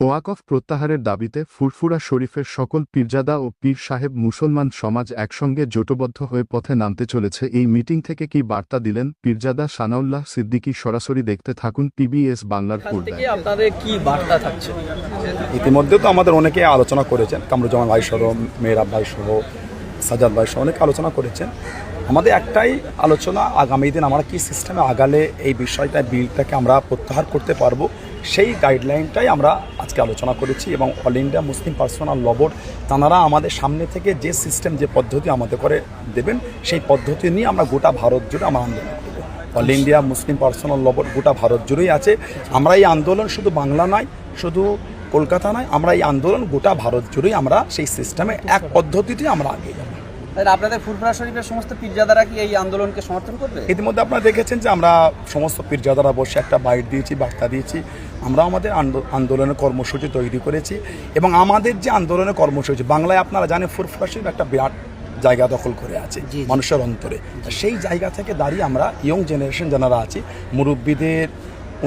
ওয়াকফ প্রত্যাহারের দাবিতে ফুরফুরা শরীফের সকল পীরজাদা ও পীর সাহেব মুসলমান সমাজ একসঙ্গে জোটবদ্ধ হয়ে পথে নামতে চলেছে। এই মিটিং থেকে কি বার্তা দিলেন পীরজাদা সানাউল্লাহ সিদ্দিকী? সরাসরি দেখতে থাকুন PBS বাংলার পর্দায়। আপনাদের কি বার্তা থাকছে? ইতিমধ্যে তো আমাদের অনেকে আলোচনা করেছেন, কামরুজ্জামান ভাই সহ, মেহরাব ভাই সহ, সাজাদ ভাই সহ অনেকে আলোচনা করেছেন। আমাদের একটাই আলোচনা, আগামী দিন আমরা কি সিস্টেমে আগালে এই বিষয়টা বিলটাকে আমরা প্রত্যাহার করতে পারবো, সেই গাইডলাইনটাই আমরা আজকে আলোচনা করেছি। এবং অল ইন্ডিয়া মুসলিম পার্সোনাল ল বোর্ড তাঁরা আমাদের সামনে থেকে যে সিস্টেম, যে পদ্ধতি আমাদের করে দেবেন, সেই পদ্ধতি নিয়ে আমরা গোটা ভারত জুড়ে আমরা আন্দোলন করব। অল ইন্ডিয়া মুসলিম পার্সোনাল ল বোর্ড গোটা ভারত জুড়েই আছে। আমরা এই আন্দোলন শুধু বাংলা নয়, শুধু কলকাতা নয়, আমরা এই আন্দোলন গোটা ভারত জুড়েই আমরা সেই সিস্টেমে এক পদ্ধতিতে আমরা আগে যাব। আপনাদের ফুরফুরা শরীফের সমস্ত পীরজাদারা কি এই আন্দোলনকে সমর্থন করবে? ইতিমধ্যে আপনারা দেখেছেন যে আমরা সমস্ত পীরজাদারা বসে একটা বাইট দিয়েছি, বার্তা দিয়েছি। আমরা আমাদের আন্দোলনের কর্মসূচি তৈরি করেছি এবং আমাদের যে আন্দোলনের কর্মসূচি, বাংলায় আপনারা জানেন ফুরফুরা শরীফ একটা বিরাট জায়গা দখল করে আছে মানুষের অন্তরে। সেই জায়গা থেকে দাঁড়িয়ে আমরা ইয়ং জেনারেশন যারা আছি, মুরব্বীদের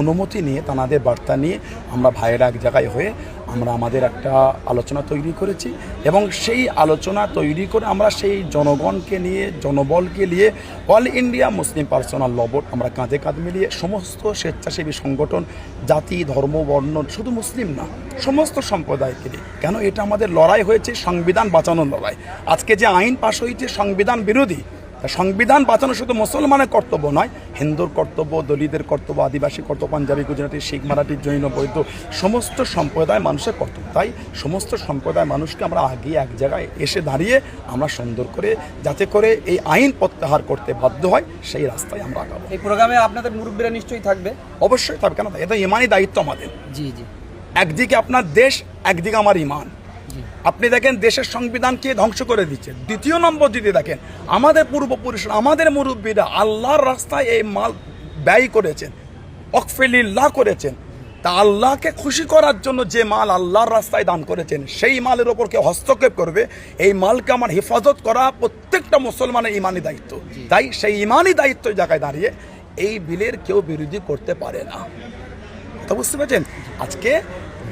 অনুমতি নিয়ে, তাদের বার্তা নিয়ে আমরা ভাইয়েরা এক জায়গায় হয়ে আমরা আমাদের একটা আলোচনা তৈরি করেছি এবং সেই আলোচনা তৈরি করে আমরা সেই জনগণকে নিয়ে, জনবলকে নিয়ে অল ইন্ডিয়া মুসলিম পার্সোনাল ল বোর্ড আমরা কাঁধে কাঁধ মিলিয়ে সমস্ত স্বেচ্ছাসেবী সংগঠন, জাতি, ধর্ম, বর্ণ, শুধু মুসলিম না, সমস্ত সম্প্রদায়কে নিয়ে। কেন এটা আমাদের লড়াই হয়েছে সংবিধান বাঁচানোর লড়াই। আজকে যে আইন পাশ হয়েছে সংবিধান বিরোধী, সংবিধান বাঁচানো শুধু মুসলমানের কর্তব্য নয়, হিন্দুর কর্তব্য, দলিতদের কর্তব্য, আদিবাসী কর্তব্য, পাঞ্জাবি, গুজরাটি, শিখ, মারাঠি, জৈন, বৌদ্ধ, সমস্ত সম্প্রদায় মানুষের কর্তব্য। তাই সমস্ত সম্প্রদায় মানুষকে আমরা আগে এক জায়গায় এসে দাঁড়িয়ে আমরা সুন্দর করে, যাতে করে এই আইন প্রত্যাহার করতে বাধ্য হয়, সেই রাস্তায় আমরা আগাবো। এই প্রোগ্রামে আপনাদের মুরব্বীরা নিশ্চয়ই থাকবে? অবশ্যই থাকবে, কেন? এটা ইমানি দায়িত্ব আমাদের। জি জি। একদিকে আপনার দেশ, একদিকে আমার ইমান। আপনি দেখেন দেশের সংবিধানকে ধ্বংস করে দিচ্ছে। দ্বিতীয় নম্বর যদি দেখেন, আমাদের পূর্বপুরুষরা, আমাদের মুরব্বীরা আল্লাহর রাস্তায় এই মাল ব্যয় করেছেন, ওয়াকফিলিল্লাহ করেছেন। তা আল্লাহকে খুশি করার জন্য যে মাল আল্লাহর রাস্তায় দান করেছেন, সেই মালের ওপর কেউ হস্তক্ষেপ করবে, এই মালকে আমার হেফাজত করা প্রত্যেকটা মুসলমানের ইমানি দায়িত্ব। তাই সেই ইমানি দায়িত্ব জায়গায় দাঁড়িয়ে এই বিলের কেউ বিরোধী করতে পারে না। কথা বুঝতে পারছেন? আজকে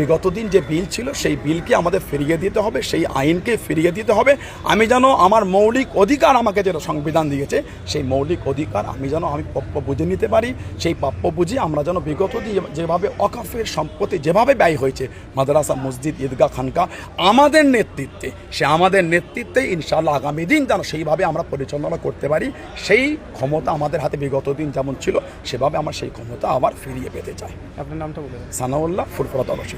বিগত দিন যে বিল ছিল, সেই বিলকে আমাদের ফিরিয়ে দিতে হবে, সেই আইনকে ফিরিয়ে দিতে হবে। আমি যেন আমার মৌলিক অধিকার, আমাকে যেটা সংবিধান দিয়েছে, সেই মৌলিক অধিকার আমি যেন প্রাপ্য বুঝে নিতে পারি। সেই প্রাপ্য বুঝে আমরা যেন বিগত দিন যেভাবে ওয়াকফের সম্পত্তি যেভাবে ব্যয় হয়েছে, মাদ্রাসা, মসজিদ, ঈদগাহ, খানকা, আমাদের নেতৃত্বে, আমাদের নেতৃত্বে ইনশাআল্লাহ আগামী দিন যেন সেইভাবে আমরা পরিচালনা করতে পারি। সেই ক্ষমতা আমাদের হাতে বিগত দিন যেমন ছিল, সেভাবে আমরা সেই ক্ষমতা আবার ফিরিয়ে পেতে চাই। আপনার নামটা বলুন। সানাউল্লাহ, ফুরফুরা তরশি।